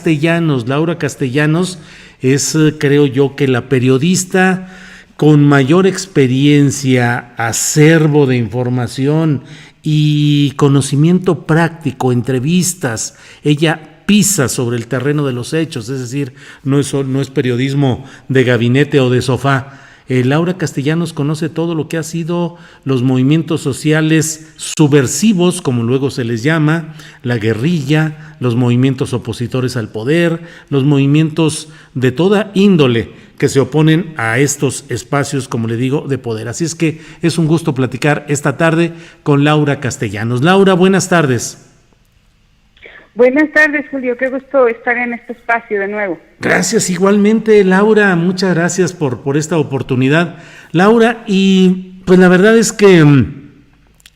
Castellanos. Laura Castellanos es, creo yo, que la periodista con mayor experiencia, acervo de información y conocimiento práctico, entrevistas. Ella pisa sobre el terreno de los hechos, es decir, no es periodismo de gabinete o de sofá. Laura Castellanos conoce todo lo que ha sido los movimientos sociales subversivos, como luego se les llama, la guerrilla, los movimientos opositores al poder, los movimientos de toda índole que se oponen a estos espacios, como le digo, de poder. Así es que es un gusto platicar esta tarde con Laura Castellanos. Laura, buenas tardes. Buenas tardes, Julio, qué gusto estar en este espacio de nuevo. Gracias, igualmente, Laura, muchas gracias por esta oportunidad. Laura, y pues la verdad es que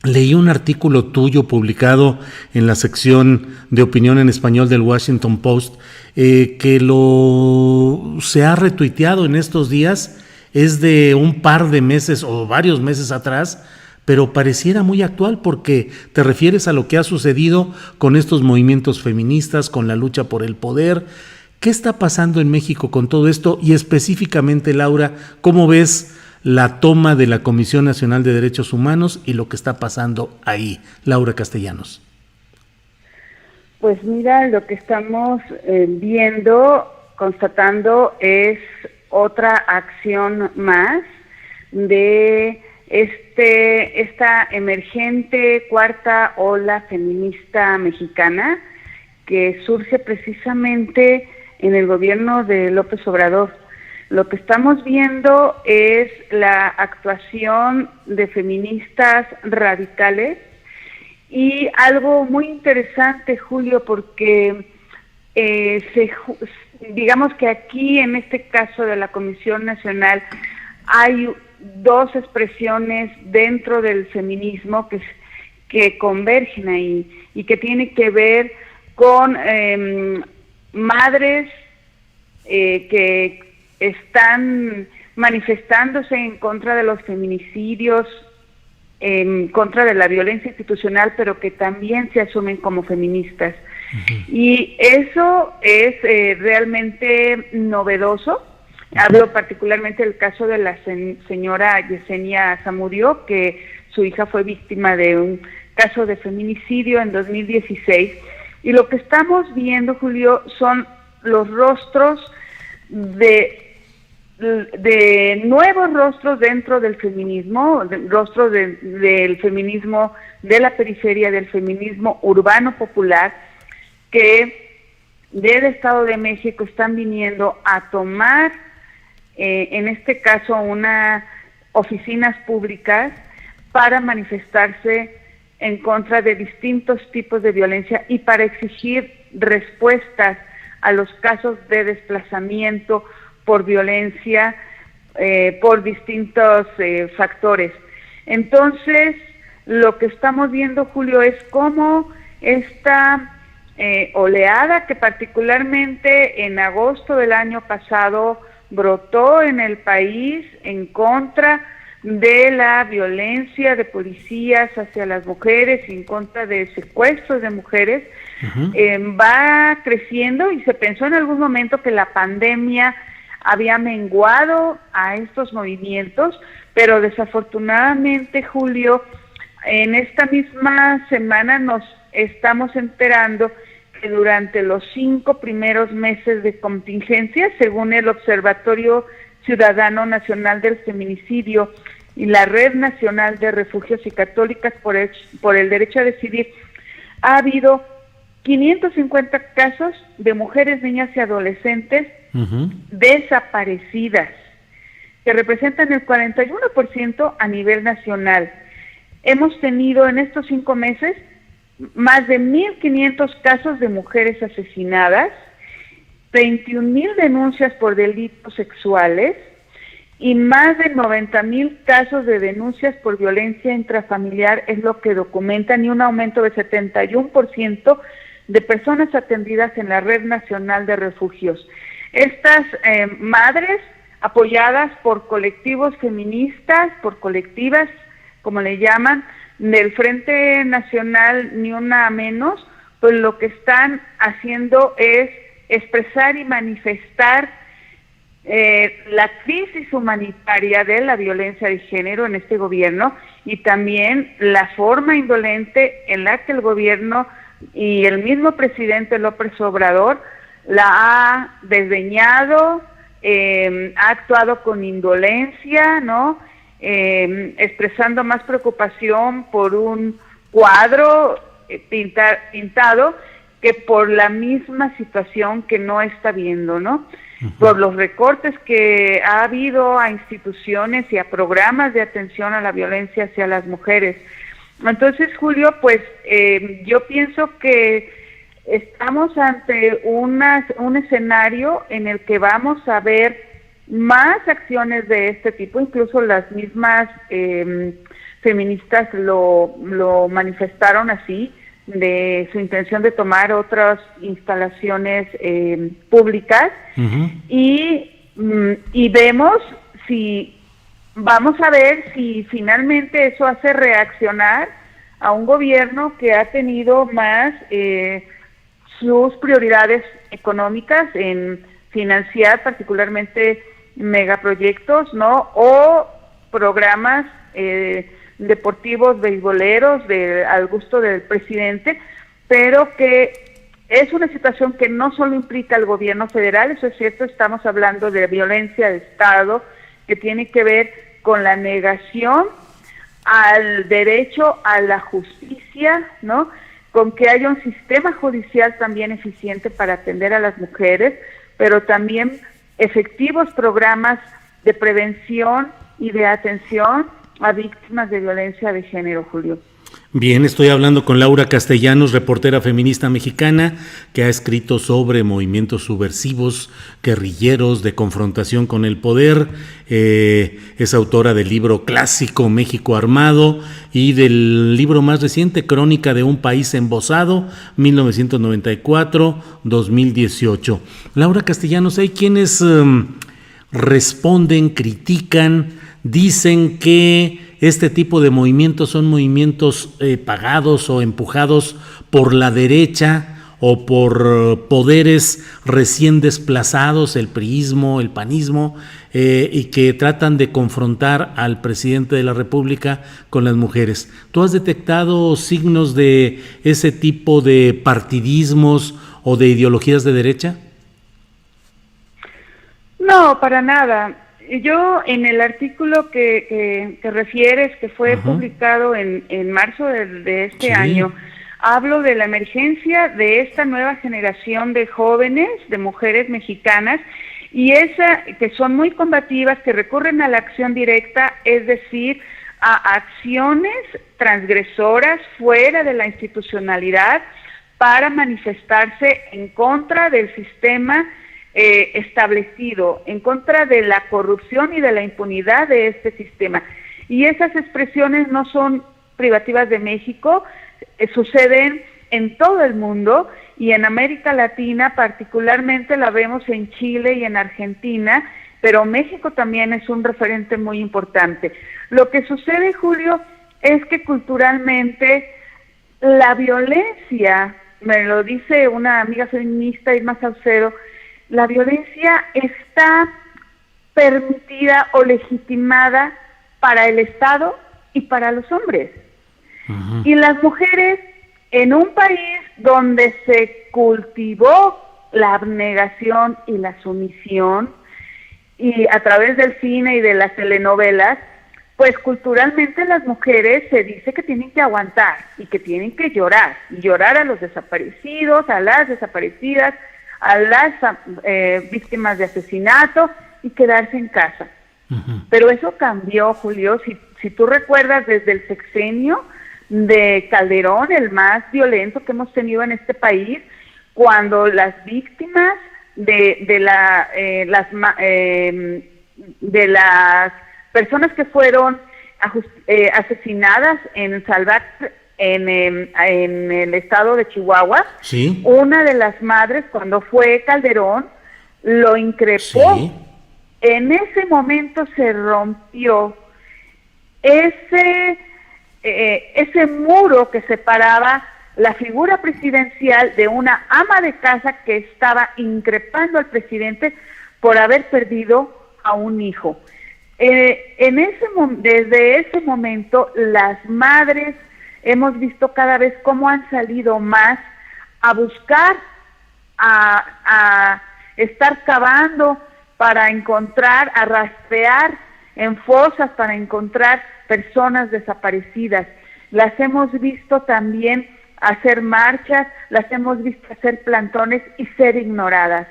leí un artículo tuyo publicado en la sección de opinión en español del Washington Post, que se ha retuiteado en estos días, es de un par de meses o varios meses atrás, pero pareciera muy actual porque te refieres a lo que ha sucedido con estos movimientos feministas, con la lucha por el poder. ¿Qué está pasando en México con todo esto? Y específicamente, Laura, ¿cómo ves la toma de la Comisión Nacional de Derechos Humanos y lo que está pasando ahí? Laura Castellanos. Pues mira, lo que estamos viendo, constatando, es otra acción más de esta emergente cuarta ola feminista mexicana que surge precisamente en el gobierno de López Obrador. Lo que estamos viendo es la actuación de feministas radicales y algo muy interesante, Julio, porque digamos que aquí en este caso de la Comisión Nacional hay dos expresiones dentro del feminismo que convergen ahí y que tiene que ver con madres que están manifestándose en contra de los feminicidios, en contra de la violencia institucional, pero que también se asumen como feministas. Uh-huh. Y eso es realmente novedoso. Hablo particularmente del caso de la señora Yesenia Zamudio, que su hija fue víctima de un caso de feminicidio en 2016. Y lo que estamos viendo, Julio, son los rostros de nuevos rostros dentro del feminismo, rostros del feminismo de la periferia, del feminismo urbano popular, que del Estado de México están viniendo a tomar en este caso unas oficinas públicas para manifestarse en contra de distintos tipos de violencia y para exigir respuestas a los casos de desplazamiento por violencia, por distintos factores. Entonces, lo que estamos viendo, Julio, es cómo esta oleada que particularmente en agosto del año pasado brotó en el país en contra de la violencia de policías hacia las mujeres, en contra de secuestros de mujeres, uh-huh. Va creciendo y se pensó en algún momento que la pandemia había menguado a estos movimientos, pero desafortunadamente, Julio, en esta misma semana nos estamos enterando que durante los 5 primeros meses de contingencia, según el Observatorio Ciudadano Nacional del Feminicidio y la Red Nacional de Refugios y Católicas por el Derecho a Decidir, ha habido 550 casos de mujeres, niñas y adolescentes uh-huh. desaparecidas, que representan el 41% a nivel nacional. Hemos tenido en estos 5 meses más de 1,500 casos de mujeres asesinadas, 21,000 denuncias por delitos sexuales y más de 90,000 casos de denuncias por violencia intrafamiliar, es lo que documentan, y un aumento de 71% de personas atendidas en la Red Nacional de Refugios. Estas madres, apoyadas por colectivos feministas, por colectivas, como le llaman, del Frente Nacional Ni Una Menos, pues lo que están haciendo es expresar y manifestar la crisis humanitaria de la violencia de género en este gobierno y también la forma indolente en la que el gobierno y el mismo presidente López Obrador la ha desdeñado, ha actuado con indolencia, ¿no? Expresando más preocupación por un cuadro pintado que por la misma situación que no está viendo, ¿no? Por los recortes que ha habido a instituciones y a programas de atención a la violencia hacia las mujeres. Entonces, Julio, pues yo pienso que estamos ante un escenario en el que vamos a ver más acciones de este tipo, incluso las mismas feministas lo manifestaron así, de su intención de tomar otras instalaciones públicas. Y vamos a ver si finalmente eso hace reaccionar a un gobierno que ha tenido más sus prioridades económicas en financiar particularmente megaproyectos, ¿no? O programas deportivos beisboleros al gusto del presidente, pero que es una situación que no solo implica al gobierno federal, eso es cierto, estamos hablando de violencia de Estado, que tiene que ver con la negación al derecho a la justicia, ¿no? Con que haya un sistema judicial también eficiente para atender a las mujeres, pero también efectivos programas de prevención y de atención a víctimas de violencia de género, Julio. Bien, estoy hablando con Laura Castellanos, reportera feminista mexicana, que ha escrito sobre movimientos subversivos, guerrilleros, de confrontación con el poder. Es autora del libro clásico México Armado y del libro más reciente, Crónica de un país embosado, 1994-2018. Laura Castellanos, hay quienes responden, critican, dicen que este tipo de movimientos son movimientos pagados o empujados por la derecha o por poderes recién desplazados, el priismo, el panismo, y que tratan de confrontar al presidente de la República con las mujeres. ¿Tú has detectado signos de ese tipo de partidismos o de ideologías de derecha? No, para nada. Yo en el artículo que refieres, que fue publicado en marzo de este año, hablo de la emergencia de esta nueva generación de jóvenes, de mujeres mexicanas, y que son muy combativas, que recurren a la acción directa, es decir, a acciones transgresoras fuera de la institucionalidad para manifestarse en contra del sistema establecido, en contra de la corrupción y de la impunidad de este sistema. Y esas expresiones no son privativas de México, suceden en todo el mundo y en América Latina particularmente la vemos en Chile y en Argentina, pero México también es un referente muy importante. Lo que sucede, Julio, es que culturalmente la violencia, me lo dice una amiga feminista, Irma Saucedo, la violencia está permitida o legitimada para el Estado y para los hombres. Y las mujeres, en un país donde se cultivó la abnegación y la sumisión, y a través del cine y de las telenovelas, pues culturalmente las mujeres se dice que tienen que aguantar y que tienen que llorar, y llorar a los desaparecidos, a las desaparecidas, a las víctimas de asesinato y quedarse en casa. Pero eso cambió, Julio, si tú recuerdas desde el sexenio de Calderón, el más violento que hemos tenido en este país, cuando las víctimas de las personas que fueron asesinadas en el estado de Chihuahua, una de las madres, cuando fue Calderón, lo increpó. En ese momento se rompió ese muro que separaba la figura presidencial de una ama de casa que estaba increpando al presidente por haber perdido a un hijo. Desde ese momento, las madres hemos visto cada vez cómo han salido más a buscar, a estar cavando para encontrar, a rastrear en fosas para encontrar personas desaparecidas. Las hemos visto también hacer marchas, las hemos visto hacer plantones y ser ignoradas.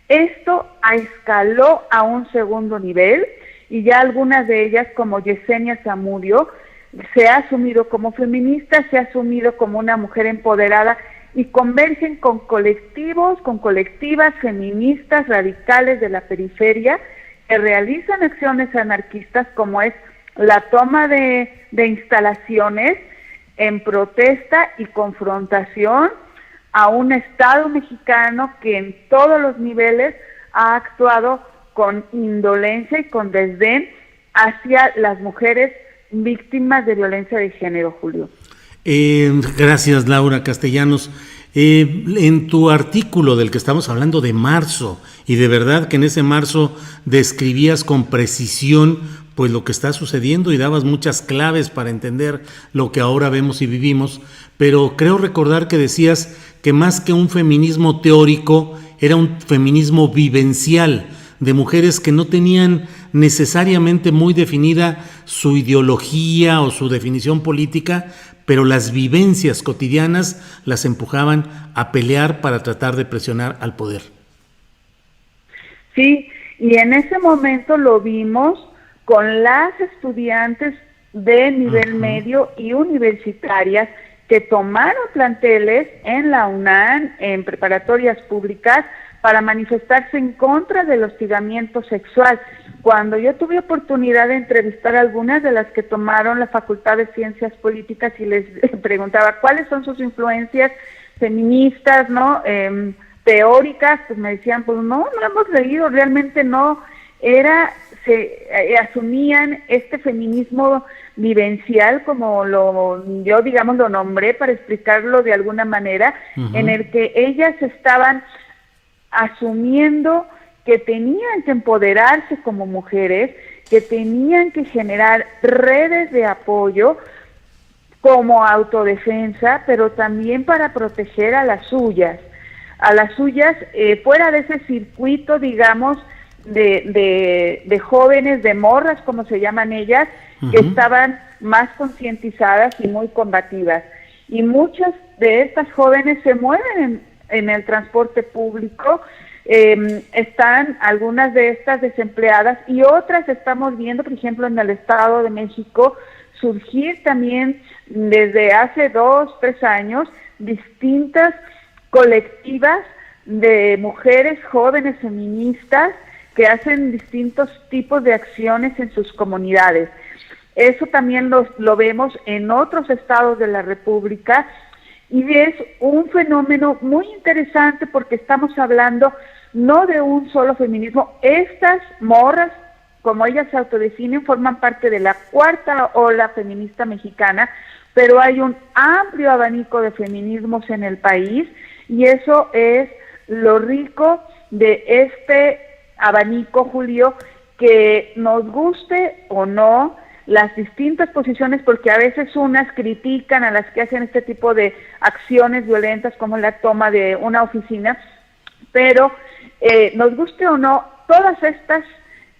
Esto escaló a un segundo nivel y ya algunas de ellas, como Yesenia Zamudio, se ha asumido como feminista, se ha asumido como una mujer empoderada y convergen con colectivos, con colectivas feministas radicales de la periferia que realizan acciones anarquistas como es la toma de instalaciones en protesta y confrontación a un Estado mexicano que en todos los niveles ha actuado con indolencia y con desdén hacia las mujeres víctimas de violencia de género, Julio. Gracias, Laura Castellanos. En tu artículo del que estamos hablando de marzo, y de verdad que en ese marzo describías con precisión pues lo que está sucediendo y dabas muchas claves para entender lo que ahora vemos y vivimos, pero creo recordar que decías que más que un feminismo teórico era un feminismo vivencial, de mujeres que no tenían necesariamente muy definida su ideología o su definición política, pero las vivencias cotidianas las empujaban a pelear para tratar de presionar al poder. Sí, y en ese momento lo vimos con las estudiantes de nivel medio y universitarias que tomaron planteles en la UNAM, en preparatorias públicas, para manifestarse en contra del hostigamiento sexual. Cuando yo tuve oportunidad de entrevistar a algunas de las que tomaron la Facultad de Ciencias Políticas y les preguntaba cuáles son sus influencias feministas, ¿no? Teóricas, pues me decían, pues no hemos leído, realmente no, asumían este feminismo vivencial, como yo digamos lo nombré para explicarlo de alguna manera, en el que ellas estaban asumiendo que tenían que empoderarse como mujeres, que tenían que generar redes de apoyo como autodefensa, pero también para proteger a las suyas fuera de ese circuito, digamos, de jóvenes, de morras, como se llaman ellas, que estaban más concientizadas y muy combativas. Y muchas de estas jóvenes se mueven en el transporte público, están algunas de estas desempleadas y otras estamos viendo, por ejemplo, en el Estado de México, surgir también desde hace 2, 3 años distintas colectivas de mujeres jóvenes feministas que hacen distintos tipos de acciones en sus comunidades. Eso también lo vemos en otros estados de la República y es un fenómeno muy interesante porque estamos hablando no de un solo feminismo. Estas morras, como ellas se autodefinen, forman parte de la cuarta ola feminista mexicana, pero hay un amplio abanico de feminismos en el país y eso es lo rico de este abanico, Julio, que nos guste o no las distintas posiciones, porque a veces unas critican a las que hacen este tipo de acciones violentas como la toma de una oficina, pero nos guste o no, todas estas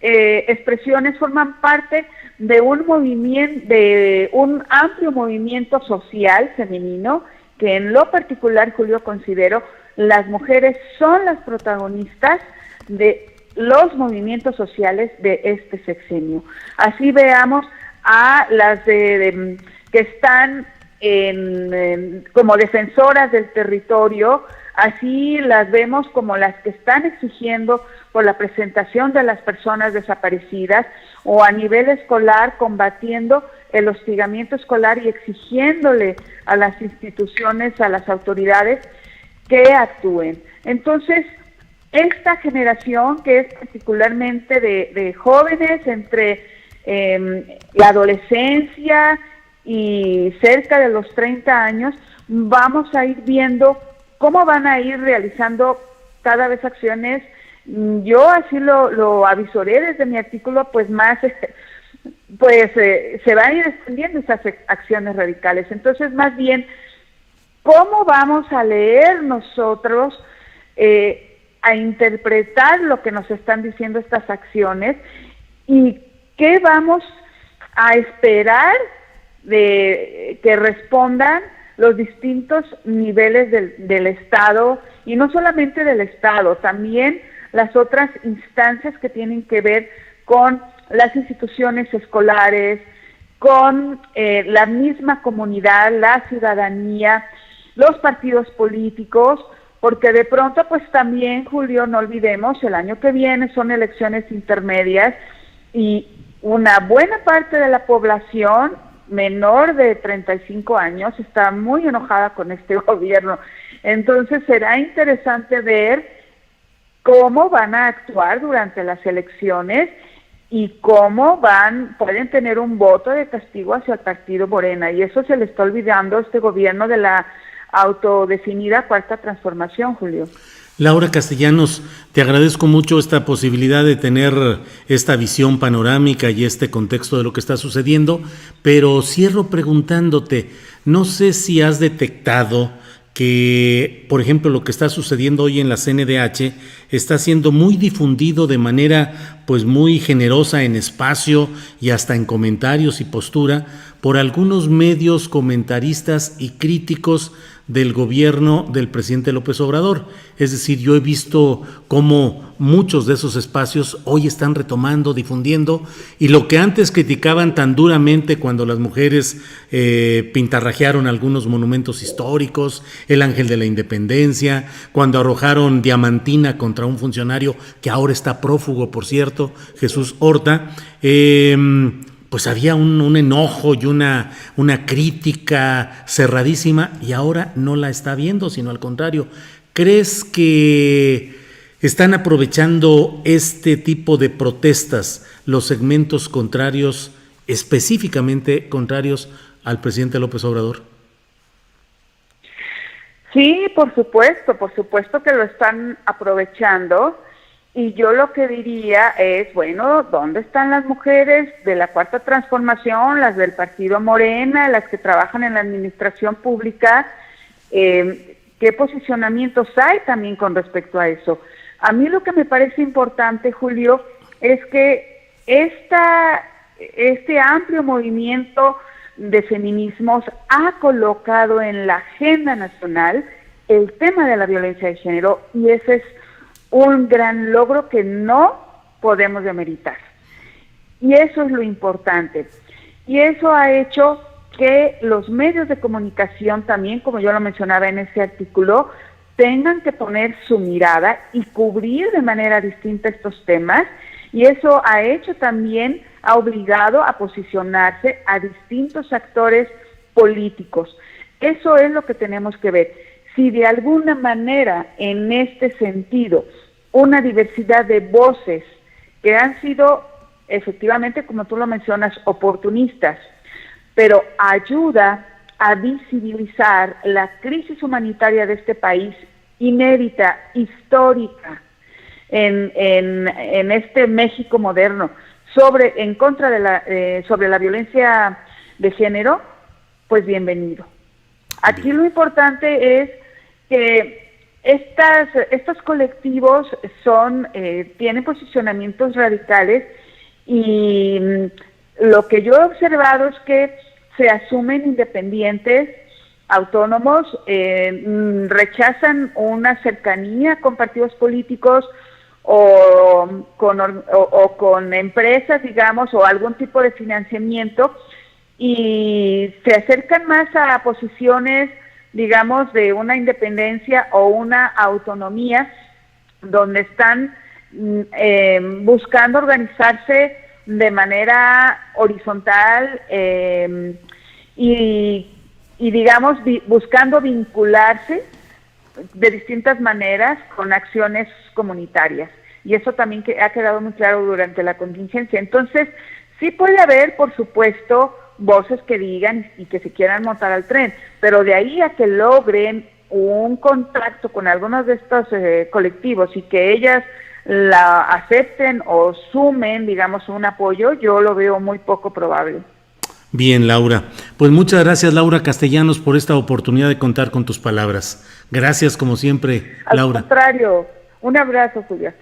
expresiones forman parte de un movimiento, de un amplio movimiento social femenino, que en lo particular, Julio, considero las mujeres son las protagonistas de los movimientos sociales de este sexenio. Así veamos a las que están como defensoras del territorio, así las vemos como las que están exigiendo por la presentación de las personas desaparecidas, o a nivel escolar combatiendo el hostigamiento escolar y exigiéndole a las instituciones, a las autoridades que actúen. Entonces, esta generación, que es particularmente de jóvenes entre la adolescencia y cerca de los 30 años, vamos a ir viendo cómo van a ir realizando cada vez acciones. Yo así lo avisoré desde mi artículo, pues más, se van a ir extendiendo esas acciones radicales. Entonces, más bien, ¿cómo vamos a leer nosotros, a interpretar lo que nos están diciendo estas acciones y qué vamos a esperar de que respondan los distintos niveles del Estado, y no solamente del Estado, también las otras instancias que tienen que ver con las instituciones escolares, con la misma comunidad, la ciudadanía, los partidos políticos, porque de pronto pues también, Julio, no olvidemos, el año que viene son elecciones intermedias y una buena parte de la población menor de 35 años está muy enojada con este gobierno. Entonces será interesante ver cómo van a actuar durante las elecciones y cómo pueden tener un voto de castigo hacia el partido Morena, y eso se le está olvidando a este gobierno de la autodefinida Cuarta Transformación, Julio. Laura Castellanos, te agradezco mucho esta posibilidad de tener esta visión panorámica y este contexto de lo que está sucediendo, pero cierro preguntándote, no sé si has detectado que, por ejemplo, lo que está sucediendo hoy en la CNDH está siendo muy difundido de manera pues muy generosa en espacio y hasta en comentarios y postura por algunos medios comentaristas y críticos del gobierno del presidente López Obrador. Es decir, yo he visto cómo muchos de esos espacios hoy están retomando, difundiendo, y lo que antes criticaban tan duramente cuando las mujeres pintarrajearon algunos monumentos históricos, el Ángel de la Independencia, cuando arrojaron diamantina contra un funcionario que ahora está prófugo, por cierto, Jesús Horta, pues había un enojo y una crítica cerradísima, y ahora no la está viendo, sino al contrario. ¿Crees que están aprovechando este tipo de protestas los segmentos contrarios, específicamente contrarios al presidente López Obrador? Sí, por supuesto que lo están aprovechando. Y yo lo que diría es, bueno, ¿dónde están las mujeres de la Cuarta Transformación, las del partido Morena, las que trabajan en la administración pública? ¿Qué posicionamientos hay también con respecto a eso? A mí lo que me parece importante, Julio, es que este amplio movimiento de feminismos ha colocado en la agenda nacional el tema de la violencia de género, y ese es un gran logro que no podemos demeritar. Y eso es lo importante. Y eso ha hecho que los medios de comunicación también, como yo lo mencionaba en ese artículo, tengan que poner su mirada y cubrir de manera distinta estos temas, y eso ha hecho también, ha obligado a posicionarse a distintos actores políticos. Eso es lo que tenemos que ver. Si de alguna manera, en este sentido, una diversidad de voces que han sido, efectivamente, como tú lo mencionas, oportunistas, pero ayuda a visibilizar la crisis humanitaria de este país, inédita, histórica, en este México moderno, sobre la violencia de género, pues bienvenido. Aquí lo importante es que estos colectivos tienen posicionamientos radicales, y lo que yo he observado es que se asumen independientes, autónomos, rechazan una cercanía con partidos políticos o con empresas, digamos, o algún tipo de financiamiento, y se acercan más a posiciones, digamos, de una independencia o una autonomía, donde están buscando organizarse de manera horizontal y digamos, buscando vincularse de distintas maneras con acciones comunitarias. Y eso también ha quedado muy claro durante la contingencia. Entonces, sí puede haber, por supuesto, voces que digan y que se quieran montar al tren, pero de ahí a que logren un contacto con algunos de estos colectivos y que ellas la acepten o sumen, digamos, un apoyo, yo lo veo muy poco probable. Bien, Laura. Pues muchas gracias, Laura Castellanos, por esta oportunidad de contar con tus palabras. Gracias, como siempre, Laura. Al contrario, un abrazo, Julia.